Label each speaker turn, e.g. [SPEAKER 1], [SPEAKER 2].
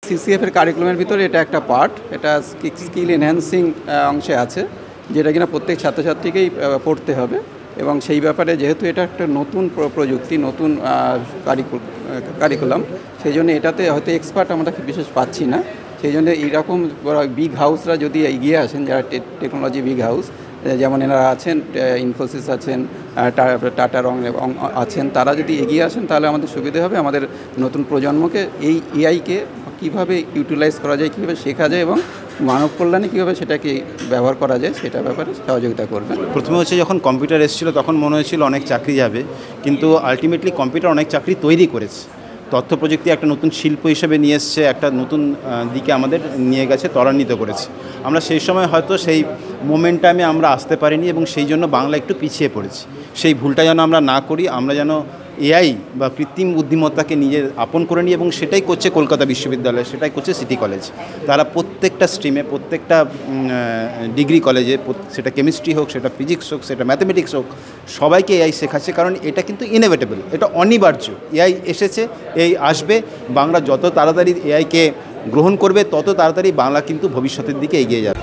[SPEAKER 1] CCF এর কারিকুলামের ভিতরে এটা একটা পার্ট, এটা স্কিল এনহ্যান্সিং অংশে আছে, যেটা কিনা প্রত্যেক ছাত্রছাত্রীকেই পড়তে হবে। এবং সেই ব্যাপারে যেহেতু এটা একটা নতুন প্রযুক্তি, নতুন কারিকুলাম, সেই জন্য এটাতে হয়তো এক্সপার্ট আমরা বিশেষ পাচ্ছি না। সেই জন্য এইরকম বিগ হাউসরা যদি এগিয়ে আসেন, যারা টেকনোলজি বিগ হাউস, যেমন এনারা আছেন, ইনফোসিস আছেন, টাটা আছেন, তারা যদি এগিয়ে আসেন তাহলে আমাদের সুবিধা হবে। আমাদের নতুন প্রজন্মকে এই এআইকে কীভাবে ইউটিলাইজ করা যায়, কীভাবে শেখা যায় এবং মানব কল্যাণে কীভাবে সেটাকে ব্যবহার করা যায় সেটা ব্যাপারে সহযোগিতা করবে।
[SPEAKER 2] প্রথমে হচ্ছে যখন কম্পিউটার এসেছিলো তখন মনে হয়েছিল অনেক চাকরি যাবে, কিন্তু আলটিমেটলি কম্পিউটার অনেক চাকরি তৈরি করেছে। তথ্য প্রযুক্তি একটা নতুন শিল্প হিসেবে নিয়ে এসছে, একটা নতুন দিকে আমাদের নিয়ে গেছে, ত্বরান্বিত করেছে। আমরা সেই সময় হয়তো সেই মোমেন্টামে আমরা আসতে পারিনি এবং সেই জন্য বাংলা একটু পিছিয়ে পড়েছি। সেই ভুলটা যেন আমরা না করি, আমরা যেন এআই বা কৃত্রিম বুদ্ধিমত্তাকে নিজের আপন করে নিই, এবং সেটাই করছে কলকাতা বিশ্ববিদ্যালয়, সেটাই করছে সিটি কলেজ। তারা প্রত্যেকটা স্ট্রিমে, প্রত্যেকটা ডিগ্রি কলেজে, সেটা কেমিস্ট্রি হোক, সেটা ফিজিক্স হোক, সেটা ম্যাথমেটিক্স হোক, সবাইকে এআই শেখাচ্ছে। কারণ এটা কিন্তু ইনএভিটেবল, এটা অনিবার্য। এআই এসেছে, এআই আসবে। বাংলা যত তাড়াতাড়ি এআইকে গ্রহণ করবে তত তাড়াতাড়ি বাংলা কিন্তু ভবিষ্যতের দিকে এগিয়ে যাবে।